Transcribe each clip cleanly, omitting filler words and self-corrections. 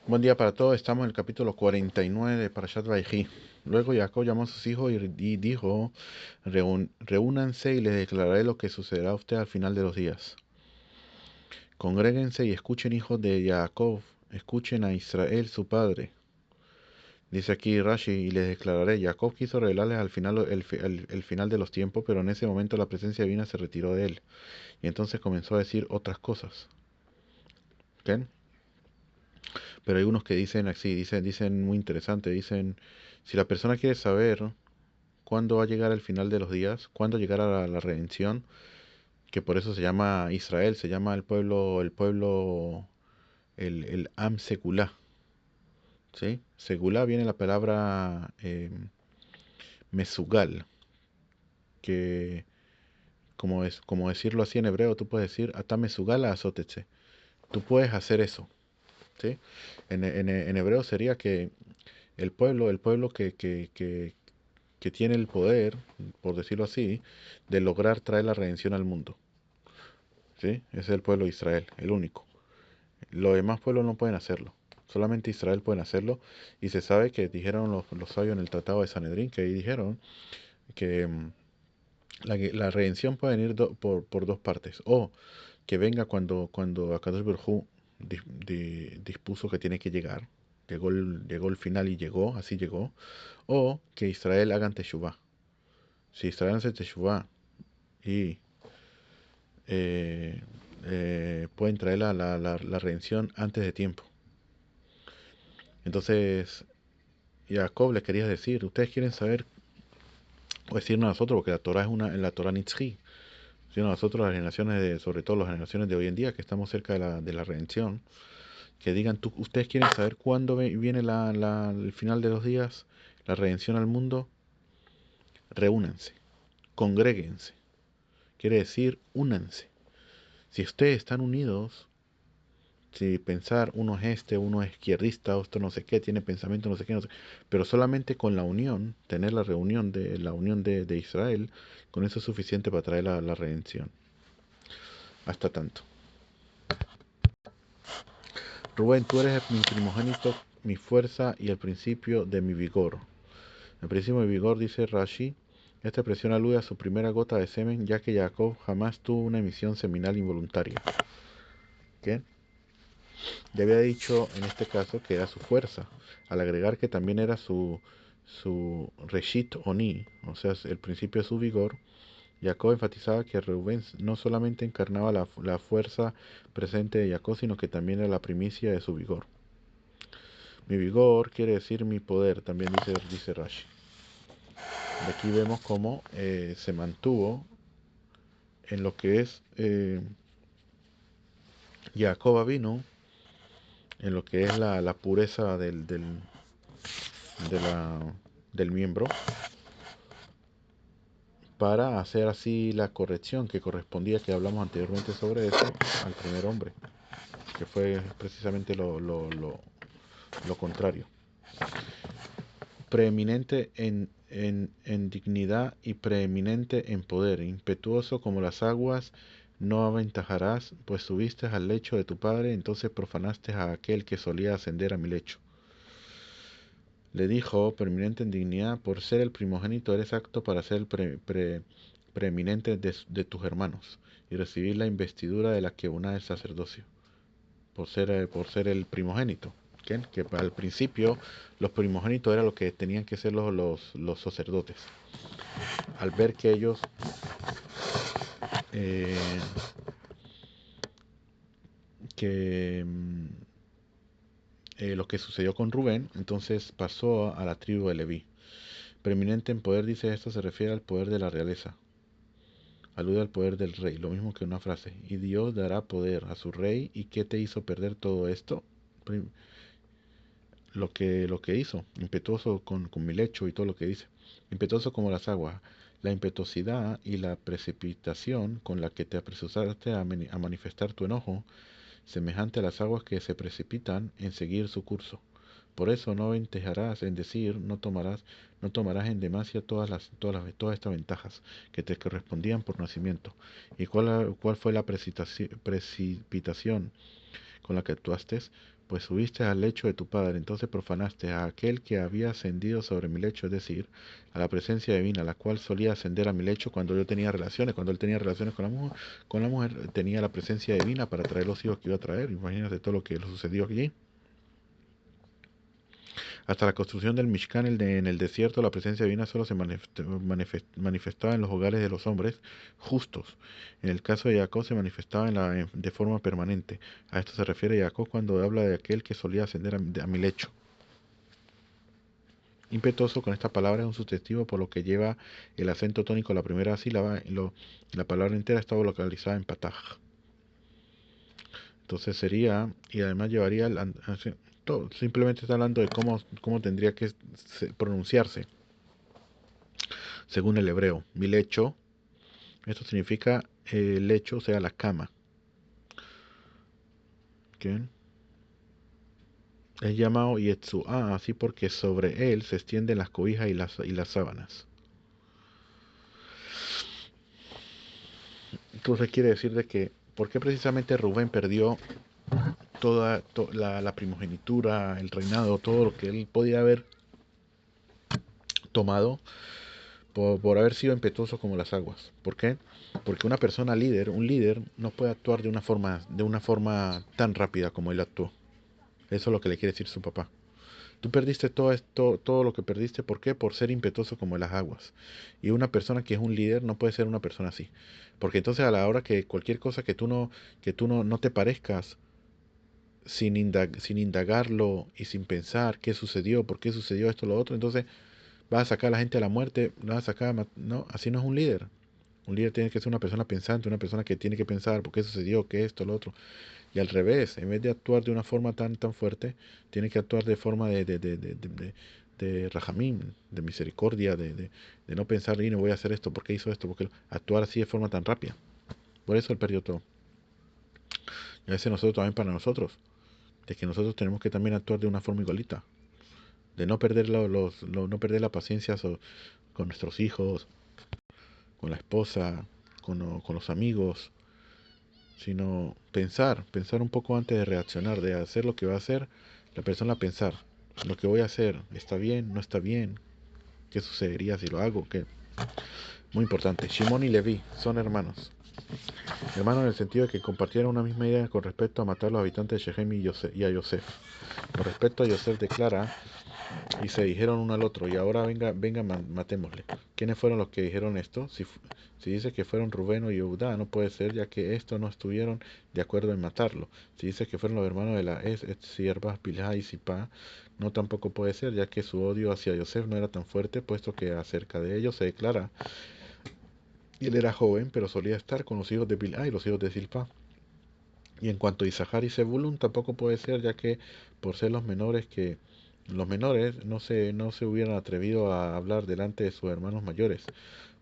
Buen día para todos, estamos en el capítulo 49 de Parashat Vayhi. Luego Jacob llamó a sus hijos y dijo, reúnanse y les declararé lo que sucederá a usted al final de los días. Congréguense y escuchen, hijos de Jacob, escuchen a Israel su padre. Dice aquí Rashi, y les declararé, Jacob quiso revelarles al final el final de los tiempos, pero en ese momento la presencia divina se retiró de él. Y entonces comenzó a decir otras cosas. ¿Ok? Pero hay unos que dicen así, dicen muy interesante, dicen, si la persona quiere saber cuándo va a llegar el final de los días, cuándo llegará la redención, que por eso se llama Israel, se llama el Am Sekulá, ¿sí? Sekulá viene la palabra mesugal, que como decirlo así en hebreo, tú puedes decir, ata mesugala azoteche, tú puedes hacer eso, ¿sí? En hebreo sería que el pueblo que tiene el poder, por decirlo así, de lograr traer la redención al mundo. ¿Sí? Ese es el pueblo de Israel, el único. Los demás pueblos no pueden hacerlo. Solamente Israel puede hacerlo. Y se sabe que dijeron los sabios en el Tratado de Sanedrín, que ahí dijeron que la redención puede venir por dos partes. O que venga cuando Akadosh Baruj Hu dispuso que tiene que llegar. Llegó el final y llegó, así llegó. O que Israel haga teshuvá. Si Israel hace teshuvá y eh, pueden traer la redención antes de tiempo. Entonces, Jacob le quería decir, ustedes quieren saber, o decirnos a nosotros, porque la Torah es la Torah Nitzchi, sino a nosotros las generaciones sobre todo las generaciones de hoy en día, que estamos cerca de la redención, que digan, ustedes quieren saber cuándo viene el final de los días, la redención al mundo, reúnanse, congréguense, quiere decir, únanse. Si ustedes están unidos, si pensar uno es uno es izquierdista, otro no sé qué, tiene pensamiento no sé qué, no sé, pero solamente con la unión, tener la unión de Israel, con eso es suficiente para traer la redención. Hasta tanto. Rubén, tú eres mi primogénito, mi fuerza y el principio de mi vigor. El principio de mi vigor, dice Rashi, esta expresión alude a su primera gota de semen, ya que Jacob jamás tuvo una emisión seminal involuntaria. ¿Qué? Ya había dicho en este caso que era su fuerza, al agregar que también era su Reshit Oni, o sea, el principio de su vigor. Jacob enfatizaba que Reuben no solamente encarnaba la fuerza presente de Jacob, sino que también era la primicia de su vigor. Mi vigor quiere decir mi poder, también dice Rashi. De aquí vemos cómo se mantuvo en lo que es Jacob vino, en lo que es la pureza de del miembro, para hacer así la corrección que correspondía, que hablamos anteriormente sobre eso, al primer hombre, que fue precisamente lo contrario. Preeminente en dignidad y preeminente en poder, impetuoso como las aguas, no aventajarás, pues subiste al lecho de tu padre, entonces profanaste a aquel que solía ascender a mi lecho. Le dijo, preeminente en dignidad, por ser el primogénito eres apto para ser el preeminente de tus hermanos y recibir la investidura de la que una es sacerdocio, por ser el primogénito. ¿Okay? Que al principio los primogénitos eran lo que tenían que ser los sacerdotes. Al ver que ellos, eh, que lo que sucedió con Rubén, entonces pasó a la tribu de Leví. Preeminente en poder, dice esto, se refiere al poder de la realeza. Alude al poder del rey, lo mismo que una frase. Y Dios dará poder a su rey. ¿Y qué te hizo perder todo esto? Lo que hizo, impetuoso con mi lecho y todo lo que dice. Impetuoso como las aguas. La impetuosidad y la precipitación con la que te apresuraste a manifestar tu enojo, semejante a las aguas que se precipitan en seguir su curso. Por eso no ventejarás en decir, no tomarás en demasia todas estas ventajas que te correspondían por nacimiento. ¿Y cuál fue la precipitación? con la que actuaste, pues subiste al lecho de tu padre, entonces profanaste a aquel que había ascendido sobre mi lecho, es decir, a la presencia divina, la cual solía ascender a mi lecho cuando yo tenía relaciones, cuando él tenía relaciones con la mujer tenía la presencia divina para traer los hijos que iba a traer. Imagínate todo lo que le sucedió allí. Hasta la construcción del Mishkan en el desierto, la presencia divina solo se manifestaba en los hogares de los hombres justos. En el caso de Jacob se manifestaba de forma permanente. A esto se refiere Jacob cuando habla de aquel que solía ascender a mi lecho. Impetuoso con esta palabra es un sustantivo por lo que lleva el acento tónico a la primera sílaba y la palabra entera está localizada en pataj. Entonces sería, y además llevaría, simplemente está hablando de cómo tendría que pronunciarse según el hebreo. Mi lecho, esto significa lecho, o sea, la cama. ¿Okay? Es llamado Yetzuá, así porque sobre él se extienden las cobijas y las sábanas. Entonces quiere decir de que, ¿por qué precisamente Rubén perdió toda la primogenitura, el reinado, todo lo que él podía haber tomado por haber sido impetuoso como las aguas? ¿Por qué? Porque una persona líder, un líder, no puede actuar de una forma tan rápida como él actuó. Eso es lo que le quiere decir su papá. Tú perdiste todo esto, todo lo que perdiste, ¿por qué? Por ser impetuoso como las aguas. Y una persona que es un líder no puede ser una persona así. Porque entonces a la hora que cualquier cosa que tú no te parezcas, sin indagarlo y sin pensar qué sucedió, por qué sucedió esto o lo otro, entonces vas a sacar a la gente a la muerte, vas a sacar no, así no es un líder. Un líder tiene que ser una persona pensante, una persona que tiene que pensar por qué sucedió, qué esto, lo otro. Y al revés, en vez de actuar de una forma tan fuerte, tiene que actuar de forma de rajamín, de misericordia, de no pensar, y no voy a hacer esto, ¿por qué hizo esto? Porque actuar así de forma tan rápida. Por eso él perdió todo. Y a veces nosotros también para nosotros, de que nosotros tenemos que también actuar de una forma igualita, de no perder, no perder la paciencia con nuestros hijos, con la esposa, con los amigos, sino pensar un poco antes de reaccionar, de hacer lo que va a hacer la persona, pensar, lo que voy a hacer, ¿está bien? ¿No está bien? ¿Qué sucedería si lo hago? ¿Qué? Muy importante. Shimon y Leví son hermanos. Hermanos en el sentido de que compartieron una misma idea con respecto a matar a los habitantes de Shechem y a Yosef. Con respecto a Yosef declara, y se dijeron uno al otro, y ahora venga, matémosle. ¿Quiénes fueron los que dijeron esto? Si dice que fueron Rubén o Yehudá, no puede ser, ya que estos no estuvieron de acuerdo en matarlo. Si dice que fueron los hermanos de la siervas Bilhá y Sipá, no tampoco puede ser, ya que su odio hacia Yosef no era tan fuerte, puesto que acerca de ellos se declara, y él era joven, pero solía estar con los hijos de Bilhá y los hijos de Silpá. Y en cuanto a Isahar y Zebulun, tampoco puede ser, ya que por ser los menores no se hubieran atrevido a hablar delante de sus hermanos mayores.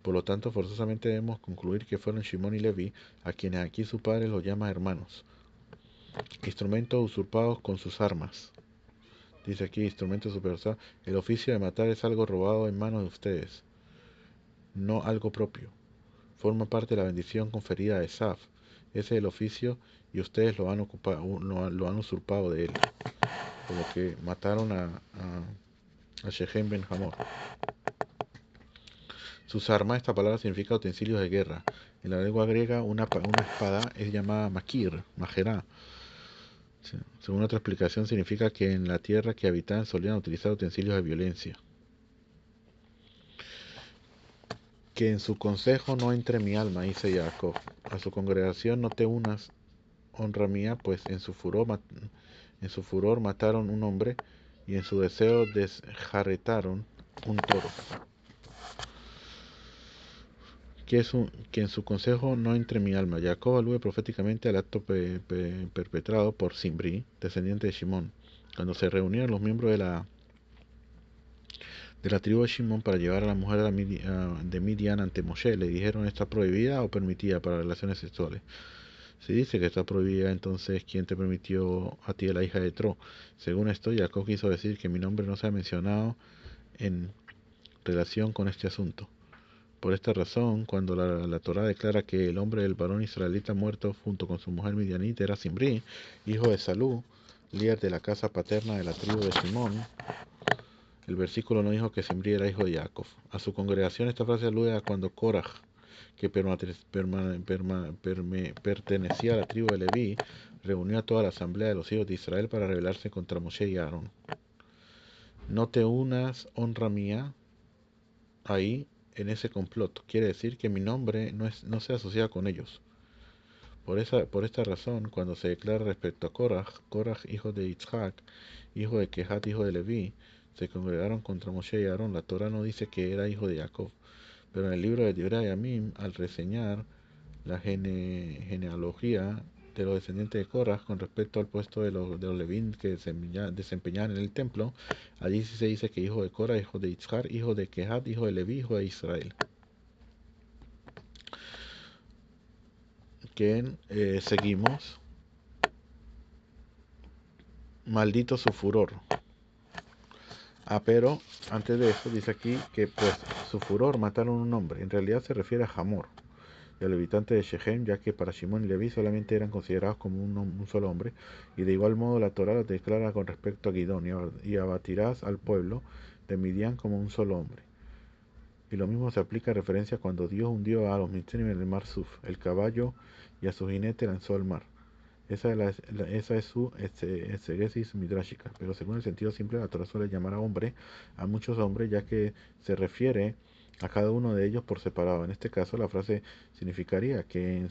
Por lo tanto, forzosamente debemos concluir que fueron Shimón y Leví, a quienes aquí su padre los llama hermanos, instrumentos usurpados con sus armas. Dice aquí, instrumentos usurpados. El oficio de matar es algo robado en manos de ustedes, no algo propio. Forma parte de la bendición conferida a Esaf. Ese es el oficio y ustedes lo han ocupado, lo han usurpado de él. Por lo que mataron a Shechem Ben Hamor. Sus armas, esta palabra significa utensilios de guerra. En la lengua griega, una espada es llamada makir, majerá. Según otra explicación, significa que en la tierra que habitaban solían utilizar utensilios de violencia. Que en su consejo no entre mi alma, dice Jacob. A su congregación no te unas, honra mía, pues en su furor mataron un hombre y en su deseo desjarretaron un toro. Que en su consejo no entre mi alma. Jacob alude proféticamente al acto perpetrado por Zimbri, descendiente de Shimón, cuando se reunieron los miembros de la tribu de Shimón para llevar a la mujer de Midian ante Moshe. Le dijeron, ¿está prohibida o permitida para relaciones sexuales? Si dice que está prohibida, entonces ¿quién te permitió a ti, la hija de Tro? Según esto, Jacob quiso decir que mi nombre no se ha mencionado en relación con este asunto. Por esta razón, cuando la Torá declara que el hombre del varón israelita muerto junto con su mujer midianita era Simri, hijo de Salú, líder de la casa paterna de la tribu de Simón, el versículo no dijo que Simri era hijo de Jacob. A su congregación esta frase alude a cuando Korah, que pertenecía a la tribu de Leví, reunió a toda la asamblea de los hijos de Israel para rebelarse contra Moshe y Aarón. No te unas, honra mía, ahí en ese complot. Quiere decir que mi nombre no se asocia con ellos. Por esta razón, cuando se declara respecto a Korah, hijo de Yitzhak, hijo de Kehat, hijo de Leví, se congregaron contra Moshe y Aarón, la Torah no dice que era hijo de Jacob, pero en el libro de Divrei Yamim, al reseñar la genealogía de los descendientes de Korah con respecto al puesto de los Levín que desempeñaban en el templo, allí sí se dice que hijo de Korah, hijo de Yitzhak, hijo de Kehat, hijo de Leví, hijo de Israel. Seguimos. Maldito su furor. Pero antes de eso dice aquí que pues su furor mataron un hombre. En realidad se refiere a Hamor, el habitante de Shechem, ya que para Shimón y Leví solamente eran considerados como un solo hombre, y de igual modo la Torá declara con respecto a Gidón, y abatirás al pueblo de Midian como un solo hombre. Y lo mismo se aplica a referencia cuando Dios hundió a los mitzrayim en el mar Suf, el caballo y a su jinete lanzó al mar. Esa es su exegesis midrashica, pero según el sentido simple, la Torah suele llamar a hombre a muchos hombres, ya que se refiere a cada uno de ellos por separado. En este caso, la frase significaría que en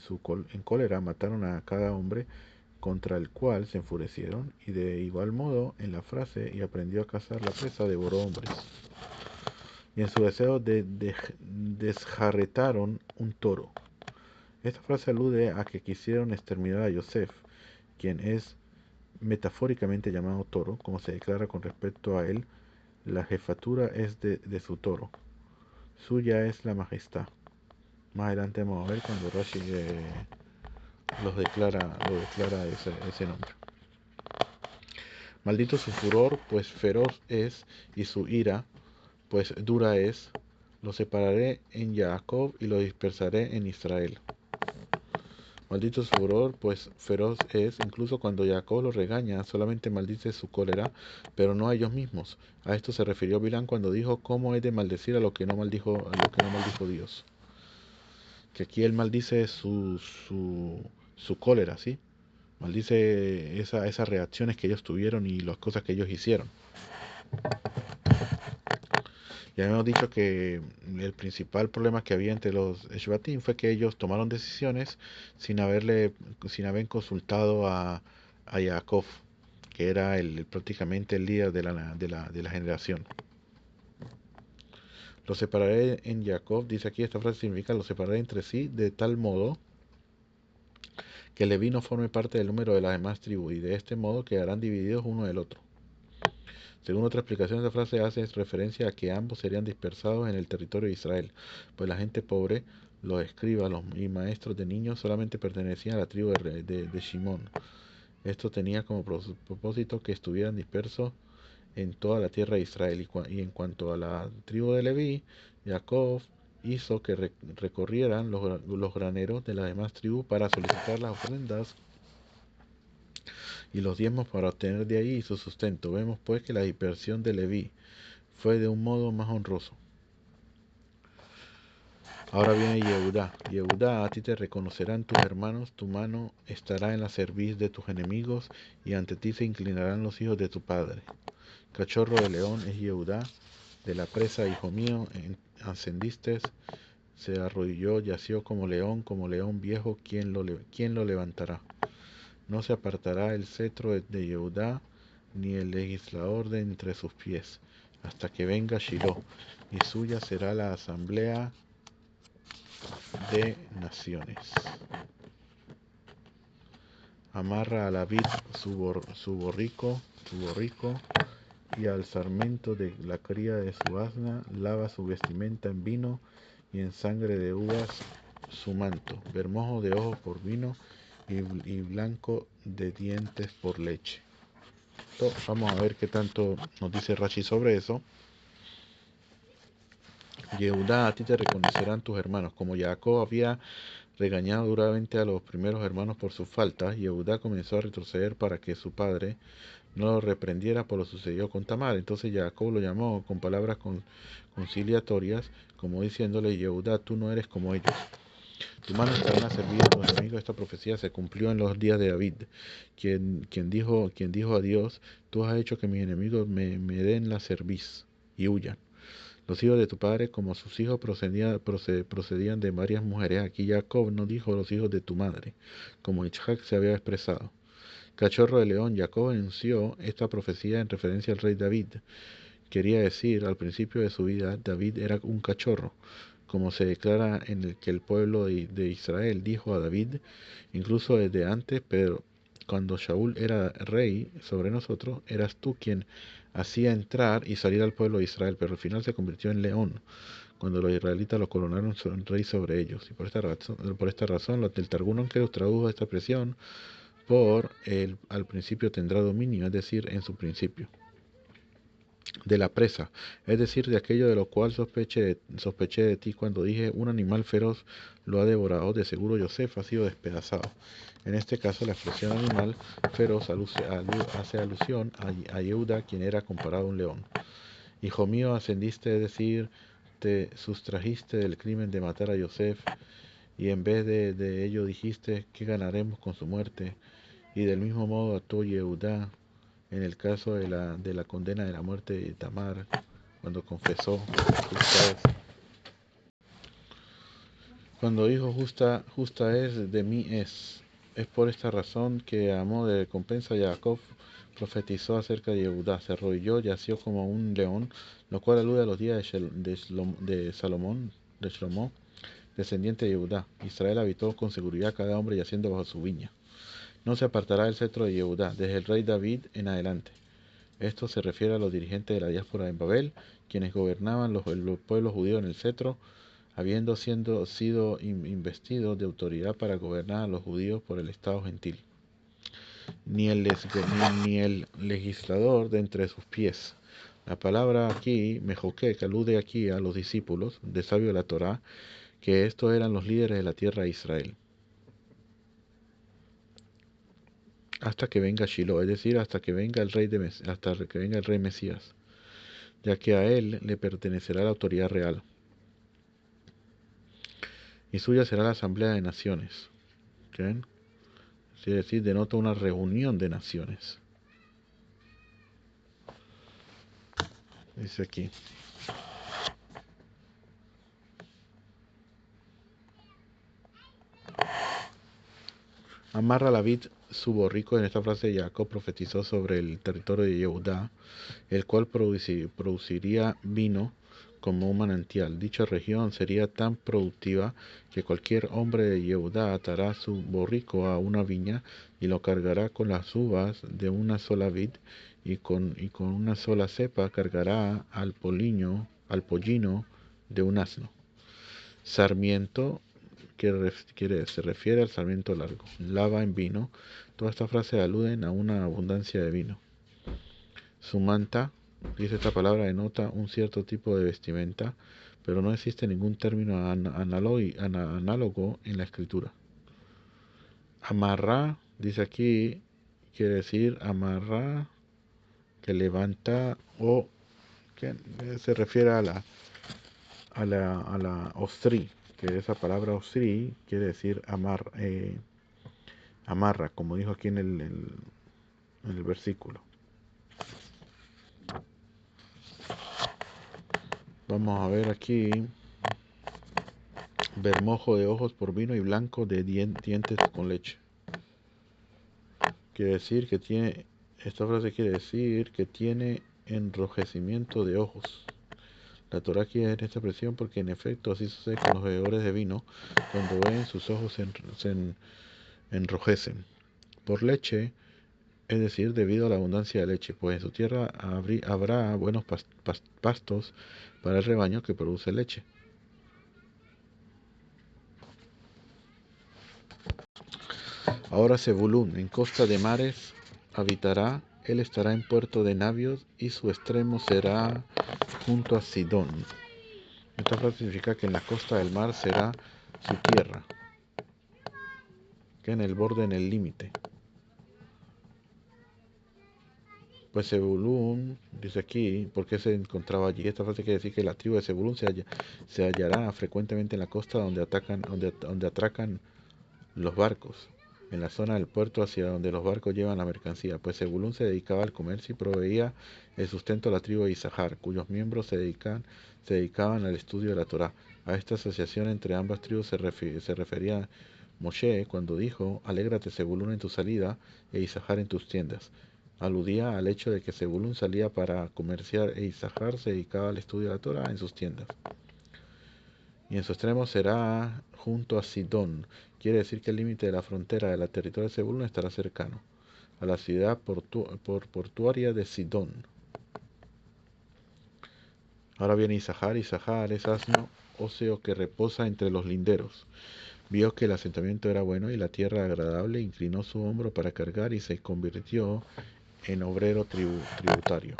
cólera mataron a cada hombre contra el cual se enfurecieron, y de igual modo, en la frase, y aprendió a cazar la presa, devoró hombres. Y en su deseo desjarretaron un toro. Esta frase alude a que quisieron exterminar a Yosef, quien es metafóricamente llamado toro, como se declara con respecto a él, la jefatura es de su toro, suya es la majestad. Más adelante vamos a ver cuando Rashi lo declara ese nombre. Maldito su furor, pues feroz es, y su ira, pues dura es. Lo separaré en Jacob y lo dispersaré en Israel. Maldito su furor, pues feroz es, incluso cuando Jacob los regaña, solamente maldice su cólera, pero no a ellos mismos. A esto se refirió Bilán cuando dijo, ¿cómo he de maldecir a lo que no maldijo Dios? Que aquí él maldice su cólera, ¿sí? Maldice esas reacciones que ellos tuvieron y las cosas que ellos hicieron. Ya hemos dicho que el principal problema que había entre los Shvatim fue que ellos tomaron decisiones sin haber consultado a Yaakov, que era prácticamente el líder de la generación. Los separaré en Jacob, dice aquí, esta frase significa los separaré entre sí de tal modo que Leví no forme parte del número de las demás tribus, y de este modo quedarán divididos uno del otro. Según otra explicación, esta frase hace referencia a que ambos serían dispersados en el territorio de Israel, pues la gente pobre, los escribas y maestros de niños solamente pertenecían a la tribu de Shimón. Esto tenía como propósito que estuvieran dispersos en toda la tierra de Israel. Y en cuanto a la tribu de Leví, Jacob hizo que recorrieran los graneros de las demás tribus para solicitar las ofrendas y los diezmos para obtener de ahí su sustento. Vemos pues que la dispersión de Leví fue de un modo más honroso. Ahora viene Yehudá. Yehudá, a ti te reconocerán tus hermanos, tu mano estará en la cerviz de tus enemigos, y ante ti se inclinarán los hijos de tu padre. Cachorro de león es Yehudá, de la presa, hijo mío, ascendiste, se arrodilló, yació como león viejo, ¿quién lo levantará? No se apartará el cetro de Yehudá, ni el legislador de entre sus pies, hasta que venga Shiloh, y suya será la asamblea de naciones. Amarra a la vid su borrico, y al sarmiento de la cría de su asna, lava su vestimenta en vino, y en sangre de uvas su manto, bermojo de ojos por vino, y blanco de dientes por leche. Entonces, vamos a ver qué tanto nos dice Rashi sobre eso. Yehudá, a ti te reconocerán tus hermanos. Como Jacob había regañado duramente a los primeros hermanos por sus faltas, Yehudá comenzó a retroceder para que su padre no lo reprendiera por lo sucedido con Tamar. Entonces Jacob lo llamó con palabras conciliatorias, como diciéndole: Yehudá, tú no eres como ellos. Tus manos estarán a servir a tus enemigos. Esta profecía se cumplió en los días de David, quien dijo a Dios: tú has hecho que mis enemigos me den la cerviz y huyan. Los hijos de tu padre, como sus hijos, procedían de varias mujeres. Aquí Jacob no dijo los hijos de tu madre, como Isaac se había expresado. Cachorro de león, Jacob enunció esta profecía en referencia al rey David. Quería decir, al principio de su vida, David era un cachorro, como se declara en el que el pueblo de Israel dijo a David, incluso desde antes, pero cuando Shaul era rey sobre nosotros, eras tú quien hacía entrar y salir al pueblo de Israel, pero al final se convirtió en león, cuando los israelitas lo coronaron rey sobre ellos. Y por esta razón el Targum Onkelos tradujo esta expresión por el al principio tendrá dominio, es decir, en su principio. De la presa, es decir, de aquello de lo cual sospeché de ti cuando dije: un animal feroz lo ha devorado. De seguro Yosef ha sido despedazado. En este caso, la expresión animal feroz hace alusión a Yehuda, quien era comparado a un león. Hijo mío, ascendiste, es decir, te sustrajiste del crimen de matar a Yosef, y en vez de ello dijiste: ¿qué ganaremos con su muerte? Y del mismo modo actuó Yehudá en el caso de la condena de la muerte de Tamar, cuando confesó: justa es. Cuando dijo: justa es, de mí es. Es por esta razón que, a modo de recompensa, Jacob profetizó acerca de Yehudá. Se arrodilló, yació como un león, lo cual alude a los días de Salomón, de Shlomo, descendiente de Yehudá. Israel habitó con seguridad, cada hombre yaciendo bajo su viña. No se apartará el cetro de Yehudá, desde el rey David en adelante. Esto se refiere a los dirigentes de la diáspora en Babel, quienes gobernaban el pueblo judío en el cetro, habiendo sido investidos de autoridad para gobernar a los judíos por el Estado gentil, ni el legislador de entre sus pies. La palabra aquí, Mejoquek, alude aquí a los discípulos de sabio de la Torá, que estos eran los líderes de la tierra de Israel, hasta que venga Shiloh, es decir, hasta que venga el rey Mesías, ya que a él le pertenecerá la autoridad real, y suya será la asamblea de naciones. ¿Ven? Es decir, denota una reunión de naciones. Dice aquí: amarra la vid su borrico. En esta frase Jacob profetizó sobre el territorio de Yehudá, el cual produciría vino como un manantial. Dicha región sería tan productiva que cualquier hombre de Yehudá atará su borrico a una viña y lo cargará con las uvas de una sola vid, y con una sola cepa cargará al pollino de un asno. Sarmiento, se refiere al sarmiento largo. Lava en vino. Todas estas frases aluden a una abundancia de vino. Sumanta, dice esta palabra, denota un cierto tipo de vestimenta, pero no existe ningún término análogo en la escritura. Amarra, dice aquí, quiere decir amarra, que levanta, o que se refiere a la ostri, que esa palabra ostri quiere decir amarra, como dijo aquí en el versículo. Vamos a ver aquí: bermojo de ojos por vino y blanco de dientes con leche. Esta frase quiere decir que tiene enrojecimiento de ojos. La Torá quiere esta expresión porque en efecto así sucede con los bebedores de vino. Cuando beben, sus ojos se enrojecen por leche, es decir, debido a la abundancia de leche, pues en su tierra habrá buenos pastos para el rebaño que produce leche. Ahora Zebulún, en costa de mares habitará, él estará en puerto de navios, y su extremo será junto a Sidón. Esta frase significa que en la costa del mar será su tierra, que en el borde, en el límite. Pues Zebulún, dice aquí, ¿por qué se encontraba allí? Esta frase quiere decir que la tribu de Zebulún se hallará frecuentemente en la costa donde atracan los barcos, en la zona del puerto hacia donde los barcos llevan la mercancía, pues Zebulún se dedicaba al comercio y proveía el sustento a la tribu de Isahar, cuyos miembros se dedicaban al estudio de la Torá. A esta asociación entre ambas tribus se refería Moshe cuando dijo: Alégrate, Zebulún, en tu salida, e Isahar en tus tiendas. Aludía al hecho de que Zebulún salía para comerciar e Isahar se dedicaba al estudio de la Torá en sus tiendas. Y en su extremo será junto a Sidón. Quiere decir que el límite de la frontera del territorio de Zebulún estará cercano a la ciudad portuaria de Sidón. Ahora viene Isahar. Isahar es asno óseo que reposa entre los linderos. Vio que el asentamiento era bueno y la tierra agradable, inclinó su hombro para cargar y se convirtió en obrero tributario.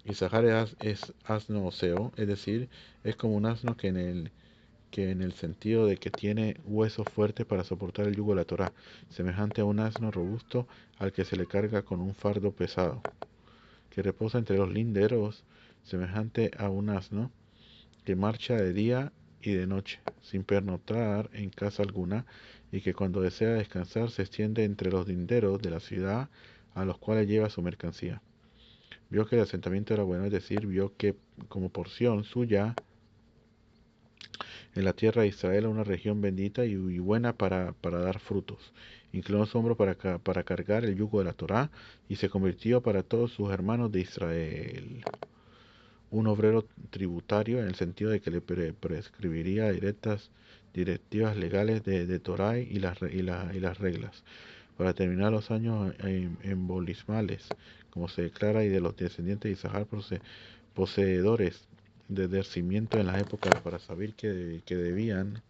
Isahar es asno óseo, es decir, es como un asno que en el sentido de que tiene huesos fuertes para soportar el yugo de la Torá, semejante a un asno robusto al que se le carga con un fardo pesado, que reposa entre los linderos, semejante a un asno que marcha de día y de noche, sin pernoctar en casa alguna, y que cuando desea descansar se extiende entre los linderos de la ciudad a los cuales lleva su mercancía. Vio que el asentamiento era bueno, es decir, vio que como porción suya en la tierra de Israel, una región bendita y buena para dar frutos. Inclinó su hombro para cargar el yugo de la Torá y se convirtió para todos sus hermanos de Israel un obrero tributario, en el sentido de que le prescribiría directivas legales de Torá y las reglas, para terminar los años embolismales, como se declara, y de los descendientes de Isahar poseedores de cimiento en las épocas para saber que debían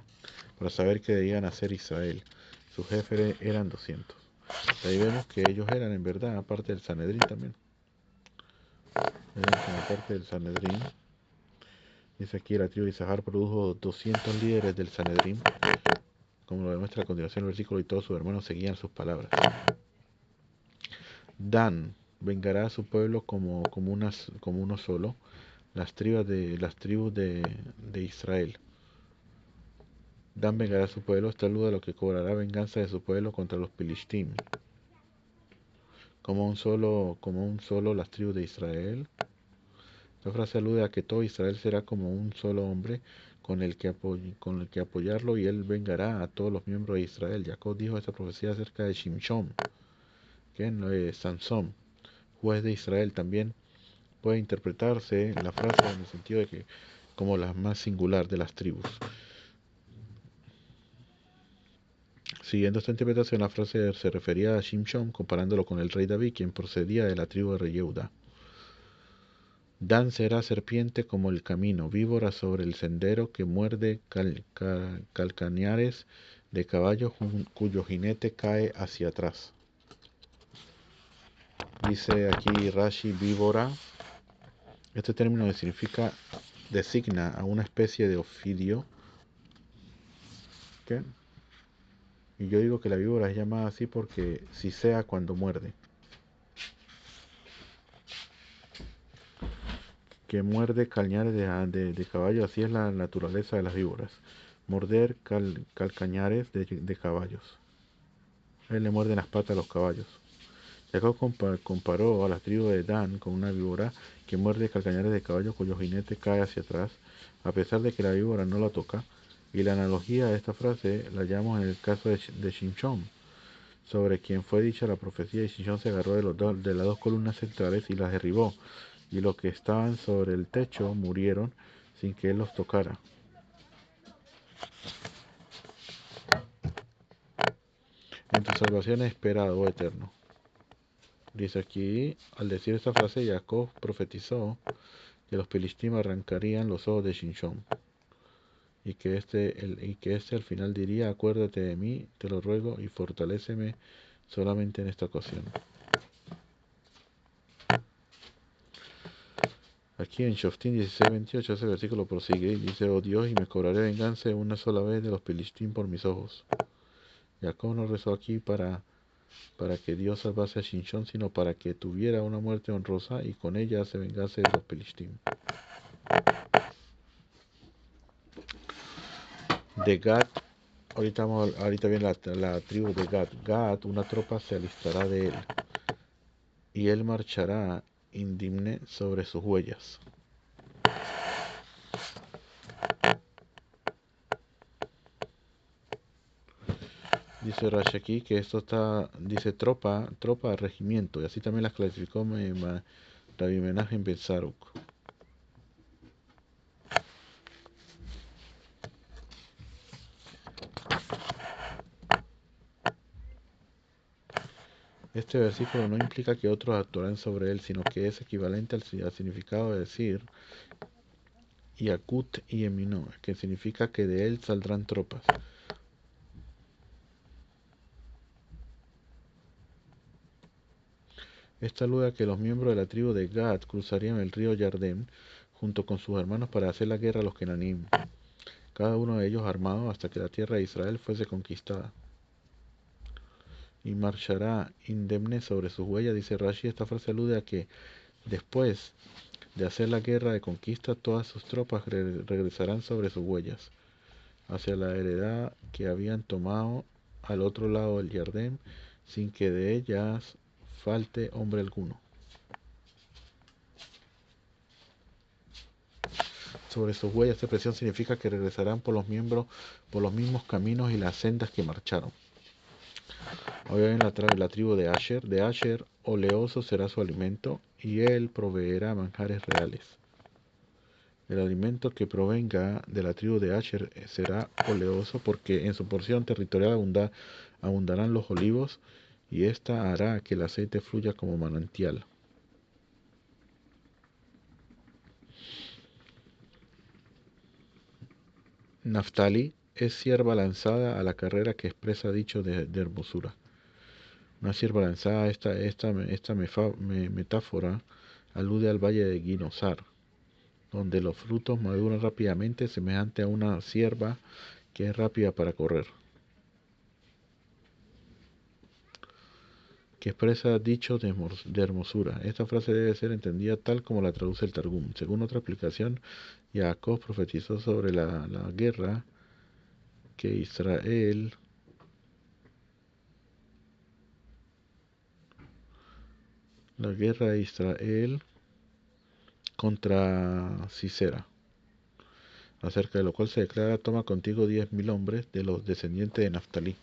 hacer Israel. Sus jefes eran 200. Ahí vemos que ellos eran en verdad parte del Sanedrín también. Eran como parte del Sanedrín. Dice aquí: la tribu de Isahar produjo 200 líderes del Sanedrín, como lo demuestra a continuación el versículo, y todos sus hermanos seguían sus palabras. Dan vengará a su pueblo como uno solo, las tribus de Israel. Dan vengará a su pueblo, está alude a lo que cobrará venganza de su pueblo contra los Pilishtim. Como un solo las tribus de Israel. Esta frase alude a que todo Israel será como un solo hombre con el que apoyarlo, y él vengará a todos los miembros de Israel. Jacob dijo esta profecía acerca de Shimshon, que es Sansón, juez de Israel. También puede interpretarse la frase en el sentido de que como la más singular de las tribus. Siguiendo esta interpretación, la frase se refería a Shimshon, comparándolo con el rey David, quien procedía de la tribu de Yehuda. Dan será serpiente como el camino, víbora sobre el sendero, que muerde calcañares de caballo cuyo jinete cae hacia atrás. Dice aquí Rashi: víbora. Este término designa a una especie de ofidio. ¿Qué? Y yo digo que la víbora es llamada así porque sisea cuando muerde. Que muerde calcañares de caballo, así es la naturaleza de las víboras. Morder calcañares de caballos. Él le muerde las patas a los caballos. Jacob comparó a la tribu de Dan con una víbora que muerde calcañares de caballo cuyo jinete cae hacia atrás, a pesar de que la víbora no la toca. Y la analogía de esta frase la hallamos en el caso de Shimshon, sobre quien fue dicha la profecía, y Shimshon se agarró de las dos columnas centrales y las derribó, y los que estaban sobre el techo murieron sin que él los tocara. En tu salvación he esperado, oh Eterno. Dice aquí: al decir esta frase, Jacob profetizó que los Filistim arrancarían los ojos de Shimshon, y que este al final diría: acuérdate de mí, te lo ruego, y fortaléceme solamente en esta ocasión. Aquí en Shoftim 16:28 ese versículo prosigue y dice: oh Dios, y me cobraré venganza una sola vez de los Filistín por mis ojos. Jacob no rezó aquí para que Dios salvase a Shinshón, sino para que tuviera una muerte honrosa y con ella se vengase de los Filistín. De Gad, ahorita viene la tribu de Gad. Gad, una tropa se alistará de él, y él marchará indemne sobre sus huellas. Dice Rashi aquí que esto dice tropa, regimiento, y así también las clasificó Rabbi Menachem ben Saruk. Este versículo no implica que otros actuarán sobre él, sino que es equivalente al significado de decir Yakut y Eminó, que significa que de él saldrán tropas. Esta alude a que los miembros de la tribu de Gad cruzarían el río Yardén junto con sus hermanos para hacer la guerra a los Kenanim, cada uno de ellos armado hasta que la tierra de Israel fuese conquistada. Y marchará indemne sobre sus huellas, dice Rashi. Esta frase alude a que después de hacer la guerra de conquista, todas sus tropas regresarán sobre sus huellas, hacia la heredad que habían tomado al otro lado del Yardén, sin que de ellas falte hombre alguno. Sobre sus huellas, esta expresión significa que regresarán por los mismos caminos y las sendas que marcharon. Ahora en la tribu de Asher, oleoso será su alimento, y él proveerá manjares reales. El alimento que provenga de la tribu de Asher será oleoso, porque en su porción territorial abundarán los olivos, y ésta hará que el aceite fluya como manantial. Naftali es sierva lanzada a la carrera que expresa dicho de hermosura. Una sierva lanzada, esta metáfora alude al valle de Ginosar, donde los frutos maduran rápidamente, semejante a una cierva que es rápida para correr, que expresa dicho de hermosura. Esta frase debe ser entendida tal como la traduce el Targum. Según otra explicación, Jacob profetizó sobre la guerra que Israel contra Sisera, acerca de lo cual se declara: toma contigo 10.000 hombres de los descendientes de Naftalí.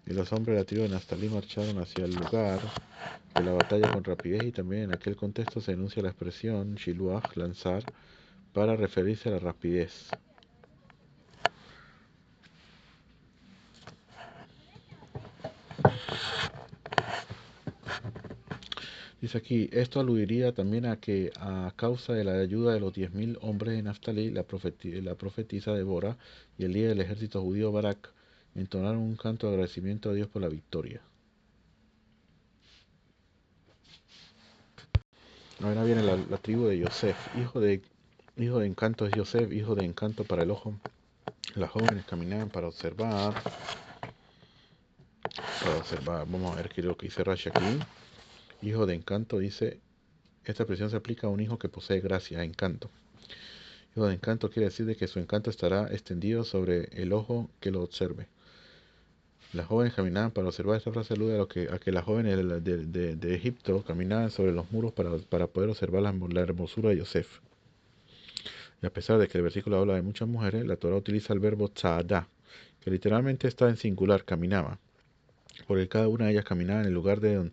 Y los hombres de la tribu de Naftalí marcharon hacia el lugar de la batalla con rapidez, y también en aquel contexto se enuncia la expresión shiluach, lanzar, para referirse a la rapidez. Dice aquí, esto aludiría también a que a causa de la ayuda de los 10.000 hombres de Naftalí, la profetisa Débora y el líder del ejército judío Barak entonaron un canto de agradecimiento a Dios por la victoria. Ahora viene la tribu de Yosef, hijo de encanto es Yosef, hijo de encanto para el ojo. Las jóvenes caminaban para observar. Vamos a ver qué es lo que dice Rashi aquí. Hijo de encanto, dice, esta expresión se aplica a un hijo que posee gracia, encanto. Hijo de encanto quiere decir de que su encanto estará extendido sobre el ojo que lo observe. Las jóvenes caminaban para observar. Esta frase alude a que las jóvenes de Egipto caminaban sobre los muros para poder observar la hermosura de Yosef. Y a pesar de que el versículo habla de muchas mujeres, la Torah utiliza el verbo tza'adah, que literalmente está en singular, caminaba, porque cada una de ellas caminaba en el lugar de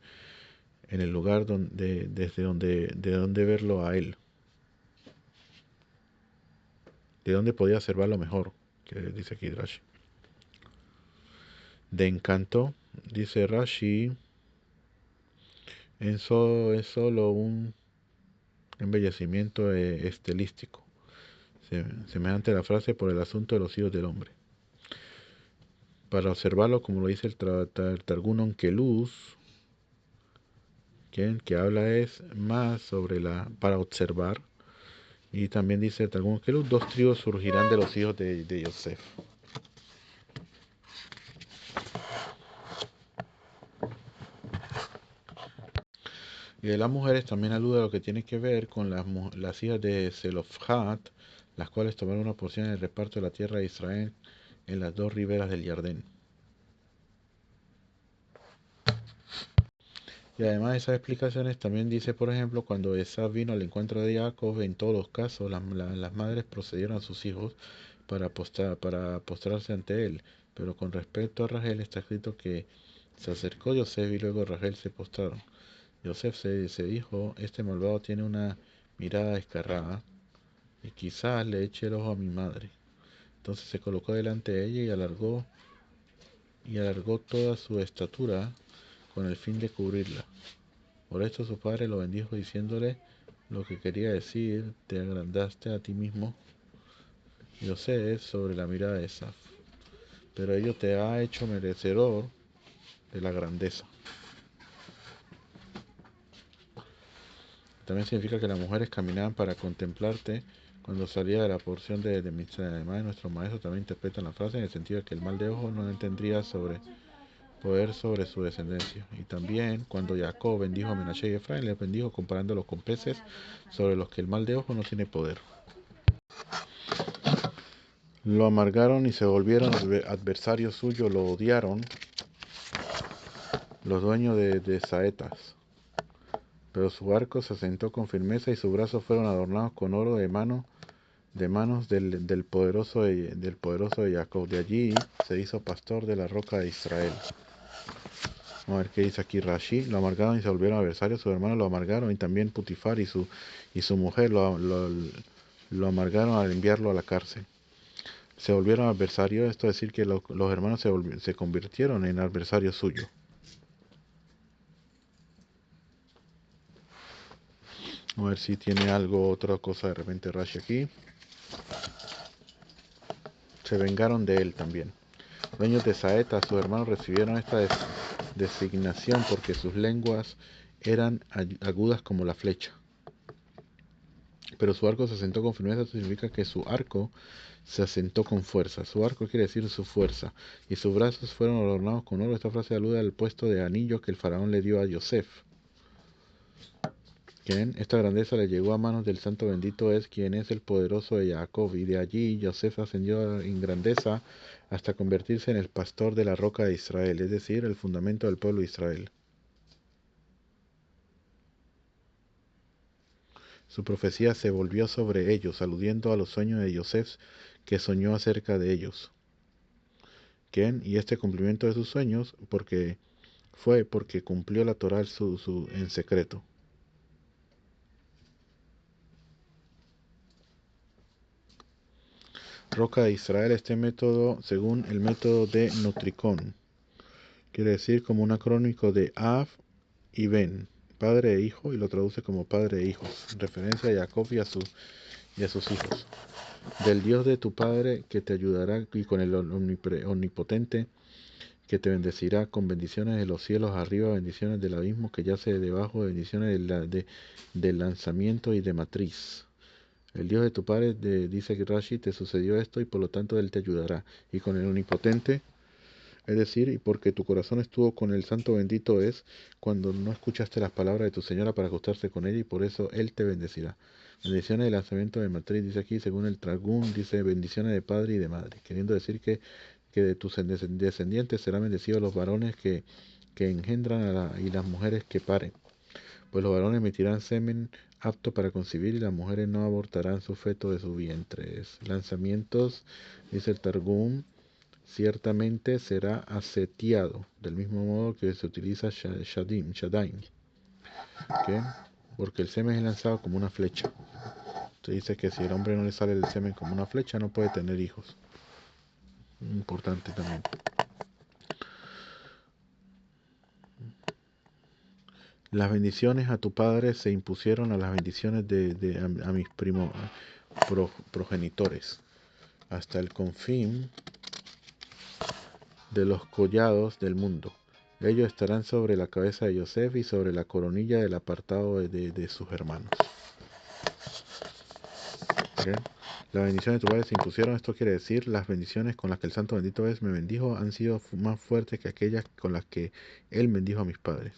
donde verlo a él, de donde podía observarlo mejor, que dice aquí Rashi. De encanto, dice Rashi, es solo un embellecimiento estilístico, semejante a la frase por el asunto de los hijos del hombre. Para observarlo, como lo dice el Targum Onkelos, que habla es más sobre para observar, Y también dice Targum que los dos tribus surgirán de los hijos de Yosef. Y de las mujeres también alude a lo que tiene que ver con las hijas de Zelofhad, las cuales tomaron una porción en el reparto de la tierra de Israel en las dos riberas del Jordán. Y además de esas explicaciones también dice, por ejemplo, cuando Esau vino al encuentro de Jacob, en todos los casos las madres procedieron a sus hijos para postrarse ante él. Pero con respecto a Rachel está escrito que se acercó Yosef y luego Rachel se postraron. Yosef se dijo, este malvado tiene una mirada descarada y quizás le eche el ojo a mi madre. Entonces se colocó delante de ella y alargó toda su estatura con el fin de cubrirla. Por esto su padre lo bendijo diciéndole lo que quería decir, te agrandaste a ti mismo, Yosef, sobre la mirada de Esaf, pero ello te ha hecho merecedor de la grandeza. También significa que las mujeres caminaban para contemplarte cuando salía de la porción de Mitzrayim. Además, nuestros maestros también interpretan la frase en el sentido de que el mal de ojo no tendría poder sobre su descendencia. Y también cuando Jacob bendijo a Menashe y Efraín, les bendijo comparándolos con peces sobre los que el mal de ojo no tiene poder. Lo amargaron y se volvieron adversarios suyos, lo odiaron los dueños de saetas. Pero su arco se asentó con firmeza y sus brazos fueron adornados con oro de manos del poderoso de Jacob. De allí se hizo pastor de la roca de Israel. Vamos a ver qué dice aquí Rashi. Lo amargaron y se volvieron adversarios. Sus hermanos lo amargaron y también Putifar y su mujer lo amargaron al enviarlo a la cárcel. Se volvieron adversarios, esto es decir que los hermanos se convirtieron en adversarios suyos. A ver si tiene algo, otra cosa de repente Rashi aquí. Se vengaron de él también. Dueños de Saeta, sus hermanos recibieron esta designación porque sus lenguas eran agudas como la flecha. Pero su arco se asentó con firmeza, esto significa que su arco se asentó con fuerza. Su arco quiere decir su fuerza. Y sus brazos fueron adornados con oro. Esta frase alude al puesto de anillo que el faraón le dio a Yosef. Esta grandeza le llegó a manos del santo bendito es quien es el poderoso de Jacob, y de allí Yosef ascendió en grandeza hasta convertirse en el pastor de la roca de Israel, es decir, el fundamento del pueblo de Israel. Su profecía se volvió sobre ellos, aludiendo a los sueños de Yosef que soñó acerca de ellos. Y este cumplimiento de sus sueños fue porque cumplió la Torá en secreto. Roca de Israel, este método según el método de Nutricón. Quiere decir como un acrónico de Av y Ben, padre e hijo, y lo traduce como padre e hijos, en referencia a Jacob y a sus hijos. Del Dios de tu padre que te ayudará y con el omnipotente que te bendecirá con bendiciones de los cielos arriba, bendiciones del abismo que yace debajo, bendiciones del lanzamiento y de matriz. El Dios de tu padre, dice que Rashi, te sucedió esto y por lo tanto Él te ayudará. Y con el omnipotente, es decir, y porque tu corazón estuvo con el santo bendito es, cuando no escuchaste las palabras de tu señora para acostarse con ella y por eso Él te bendecirá. Bendiciones del lanzamiento de matriz, dice aquí, según el Targum, dice bendiciones de padre y de madre, queriendo decir que de tus descendientes serán bendecidos los varones que engendran y las mujeres que paren. Pues los varones emitirán semen apto para concebir y las mujeres no abortarán su feto de su vientre. Lanzamientos, dice el Targum, ciertamente será asetiado, del mismo modo que se utiliza Shadaim, ¿okay? Porque el semen es lanzado como una flecha. Se dice que si el hombre no le sale el semen como una flecha, no puede tener hijos. Importante también. Las bendiciones a tu padre se impusieron a las bendiciones a mis progenitores, hasta el confín de los collados del mundo. Ellos estarán sobre la cabeza de Yosef y sobre la coronilla del apartado de sus hermanos. Bien. Las bendiciones de tu padre se impusieron. Esto quiere decir, las bendiciones con las que el santo bendito es me bendijo han sido más fuertes que aquellas con las que él bendijo a mis padres.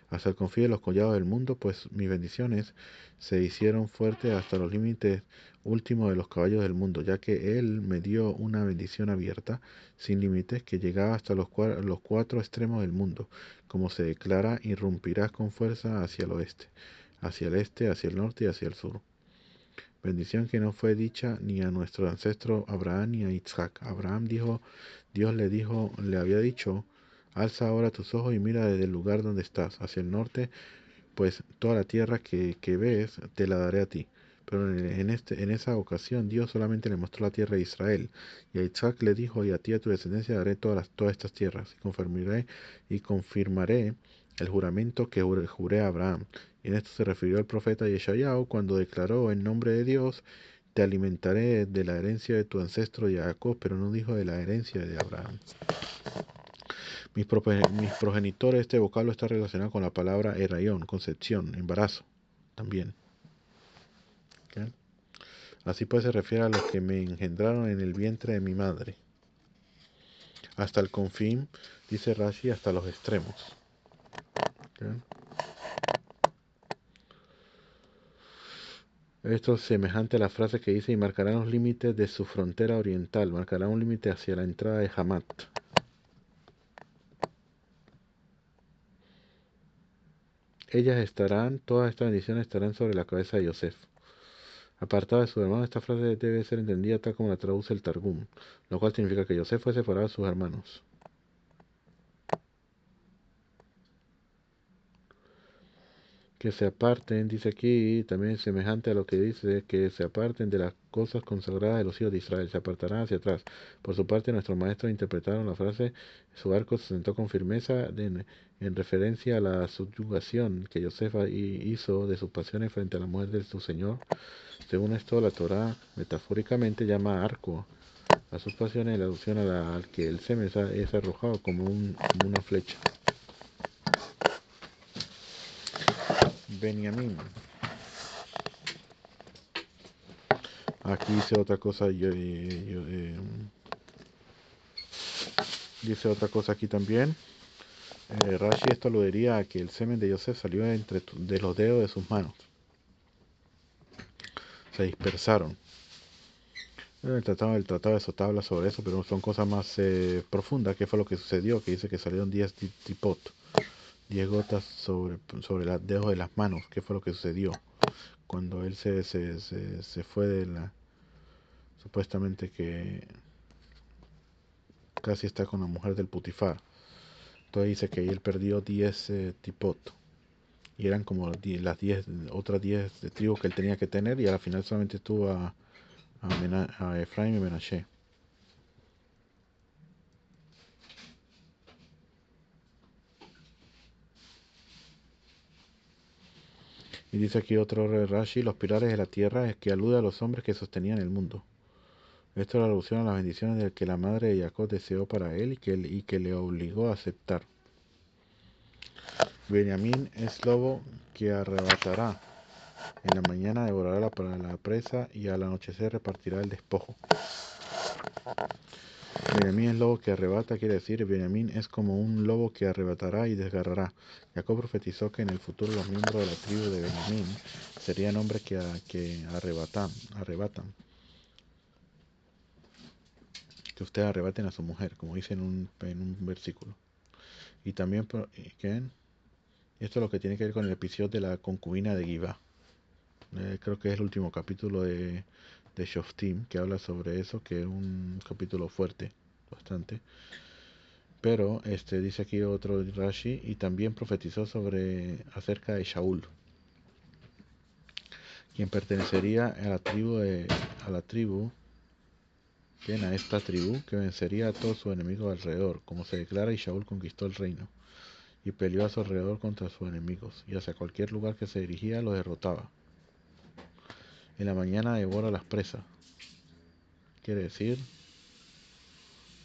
Hasta el confío de los collados del mundo, pues mis bendiciones se hicieron fuertes hasta los límites últimos de los caballos del mundo, ya que él me dio una bendición abierta, sin límites, que llegaba hasta los cuatro extremos del mundo. Como se declara, irrumpirás con fuerza hacia el oeste, hacia el este, hacia el norte y hacia el sur. Bendición que no fue dicha ni a nuestro ancestro Abraham ni a Isaac. Abraham dijo, Dios le dijo, le había dicho, alza ahora tus ojos y mira desde el lugar donde estás, hacia el norte, pues toda la tierra que ves te la daré a ti. Pero en esa ocasión Dios solamente le mostró la tierra de Israel. Y a Isaac le dijo, y a ti y a tu descendencia daré todas estas tierras, y confirmaré el juramento que juré a Abraham. Y en esto se refirió el profeta Yeshayahu cuando declaró en nombre de Dios, te alimentaré de la herencia de tu ancestro Jacob, pero no dijo de la herencia de Abraham. Mis progenitores, este vocablo está relacionado con la palabra erayón, concepción, embarazo, también. ¿Okay? Así pues se refiere a los que me engendraron en el vientre de mi madre. Hasta el confín, dice Rashi, hasta los extremos. ¿Okay? Esto es semejante a la frase que dice, y marcarán los límites de su frontera oriental, marcarán un límite hacia la entrada de Hamat. Todas estas bendiciones estarán sobre la cabeza de Yosef. Apartada de su hermano, esta frase debe ser entendida tal como la traduce el Targum, lo cual significa que Yosef fue separado de sus hermanos. Que se aparten, dice aquí, también semejante a lo que dice, que se aparten de las cosas consagradas de los hijos de Israel, se apartarán hacia atrás. Por su parte, nuestros maestros interpretaron la frase, su arco se sentó con firmeza en referencia a la subyugación que Yosef hizo de sus pasiones frente a la mujer de su Señor. Según esto, la Torá metafóricamente llama arco a sus pasiones en alusión al que el semen es arrojado como una flecha. Benjamín. Aquí dice otra cosa, dice otra cosa aquí también. Rashi esto aludiría a que el semen de Yosef salió de los dedos de sus manos. Se dispersaron. El tratado de Sotá habla sobre eso, pero son cosas más profundas. ¿Qué fue lo que sucedió? Que dice que salieron 10 tipot, 10 gotas sobre los dedos de las manos. ¿Qué fue lo que sucedió? Cuando él se fue de la... Supuestamente que casi está con la mujer del Putifar. Entonces dice que él perdió 10 tipot. Y eran como las 10 otras 10 de tribu que él tenía que tener. Y al final solamente estuvo a Efraim y Menashe. Y dice aquí otro Rashi, los pilares de la tierra, es que alude a los hombres que sostenían el mundo. Esto es la alusión a las bendiciones del que la madre de Jacob deseó para él y que le obligó a aceptar. Benjamín es lobo que arrebatará. En la mañana devorará para la presa y al anochecer repartirá el despojo. Benjamín es lobo que arrebata, quiere decir, Benjamín es como un lobo que arrebatará y desgarrará. Jacob profetizó que en el futuro los miembros de la tribu de Benjamín serían hombres que arrebatan. Que ustedes arrebaten a su mujer, como dice en un versículo. Y también, ¿qué? Esto es lo que tiene que ver con el episodio de la concubina de Givá. Creo que es el último capítulo de Shoftim que habla sobre eso, que es un capítulo fuerte, bastante. Pero dice aquí otro Rashi y también profetizó acerca de Shaul, quien pertenecería a la tribu, bien, a esta tribu que vencería a todos sus enemigos alrededor, como se declara, y Shaul conquistó el reino y peleó a su alrededor contra sus enemigos, y hacia cualquier lugar que se dirigía los derrotaba. En la mañana devora las presas, quiere decir,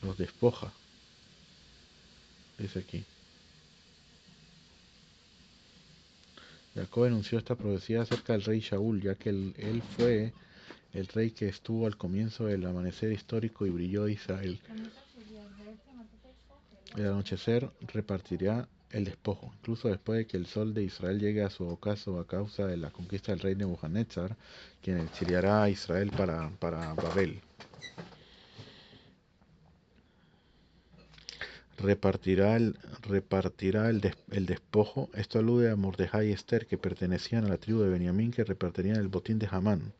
los despoja, dice aquí. Jacob enunció esta profecía acerca del rey Shaul, ya que él fue el rey que estuvo al comienzo del amanecer histórico y brilló Israel. El anochecer repartirá el despojo, incluso después de que el sol de Israel llegue a su ocaso a causa de la conquista del rey Nebuchadnezzar, quien exiliará a Israel para Babel. Repartirá el despojo. Esto alude a Mordejai y Esther, que pertenecían a la tribu de Benjamín, que repartirían el botín de Hamán,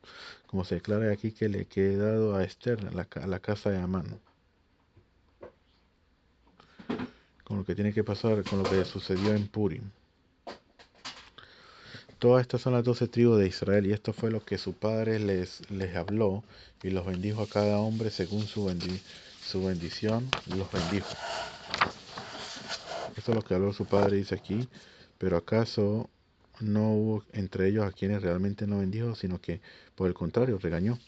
como se declara aquí que le quede dado a Esther a la casa de Hamán, con lo que tiene que pasar con lo que sucedió en Purim. Todas estas son las 12 tribus de Israel, y esto fue lo que su padre les habló, y los bendijo a cada hombre según su bendición, los bendijo. Esto es lo que habló su padre, dice aquí. Pero acaso no hubo entre ellos a quienes realmente no bendijo, sino que por el contrario regañó.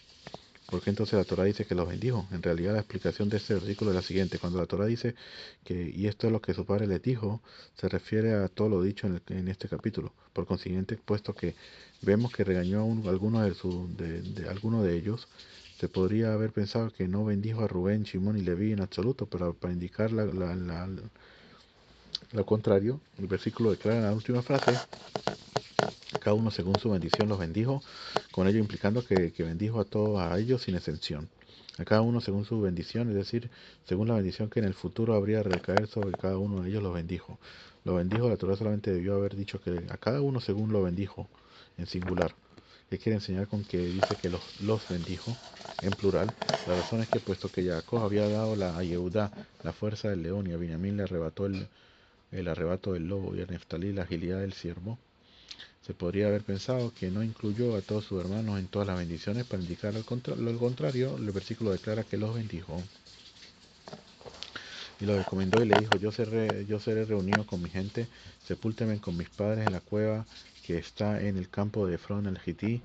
¿Por qué entonces la Torah dice que los bendijo? En realidad la explicación de este versículo es la siguiente. Cuando la Torah dice que, y esto es lo que su padre les dijo, se refiere a todo lo dicho en este capítulo. Por consiguiente, puesto que vemos que regañó a algunos alguno de ellos, se podría haber pensado que no bendijo a Rubén, Shimón y Leví en absoluto, pero para indicar lo contrario, el versículo declara en la última frase: cada uno según su bendición los bendijo, con ello implicando que bendijo a todos a ellos sin excepción. A cada uno según su bendición, es decir, según la bendición que en el futuro habría de recaer sobre cada uno de ellos los bendijo. Lo bendijo, la Torah solamente debió haber dicho que a cada uno según lo bendijo, en singular. ¿Qué quiere enseñar con que dice que los bendijo en plural? La razón es que puesto que Jacob había dado a Yehudá la fuerza del león, y a Benjamín le arrebató el arrebato del lobo, y a Neftalí la agilidad del ciervo, se podría haber pensado que no incluyó a todos sus hermanos en todas las bendiciones para indicar lo contrario. El versículo declara que los bendijo y los encomendó y le dijo: yo seré reunido con mi gente, sepúlteme con mis padres en la cueva que está en el campo de Efrón el Gití,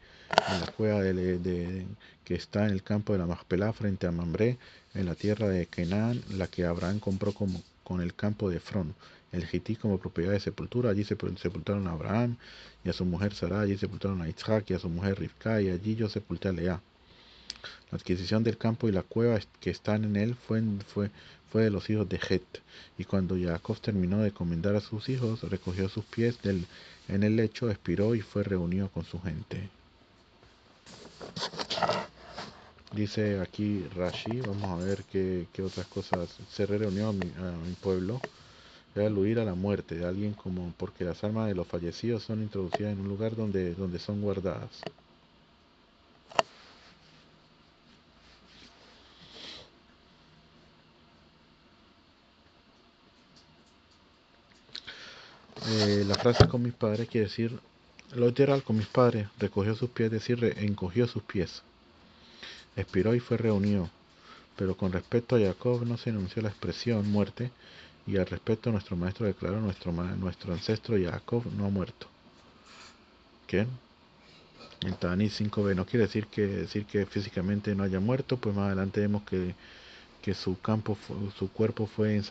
en la cueva que está en el campo de la Macpelá frente a Mambré, en la tierra de Canaán, la que Abraham compró con el campo de Efrón el Gití como propiedad de sepultura. Allí sepultaron a Abraham y a su mujer Sará, allí sepultaron a Isaac y a su mujer Rivka, y allí yo sepulté a Lea. La adquisición del campo y la cueva que están en él fue de los hijos de Het. Y cuando Jacob terminó de encomendar a sus hijos, recogió sus pies en el lecho, expiró y fue reunido con su gente. Dice aquí Rashi, vamos a ver qué otras cosas. Se reunió a mi pueblo. Era al huir a la muerte de alguien, como porque las almas de los fallecidos son introducidas en un lugar donde son guardadas. La frase con mis padres quiere decir, lo literal con mis padres, recogió sus pies, es decir, encogió sus pies, expiró y fue reunido. Pero con respecto a Jacob no se enunció la expresión muerte, y al respecto nuestro maestro declaró: nuestro ancestro Jacob no ha muerto. ¿Qué? En Tanit 5b no quiere decir que físicamente no haya muerto, pues más adelante vemos que su cuerpo fue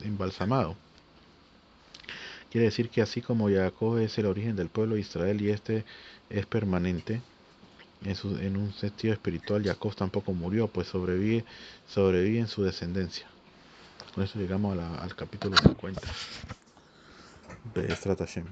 embalsamado. Quiere decir que así como Jacob es el origen del pueblo de Israel y este es permanente, en un sentido espiritual, Jacob tampoco murió, pues sobrevive en su descendencia. Con eso llegamos al capítulo 50 de Estrat Hashem.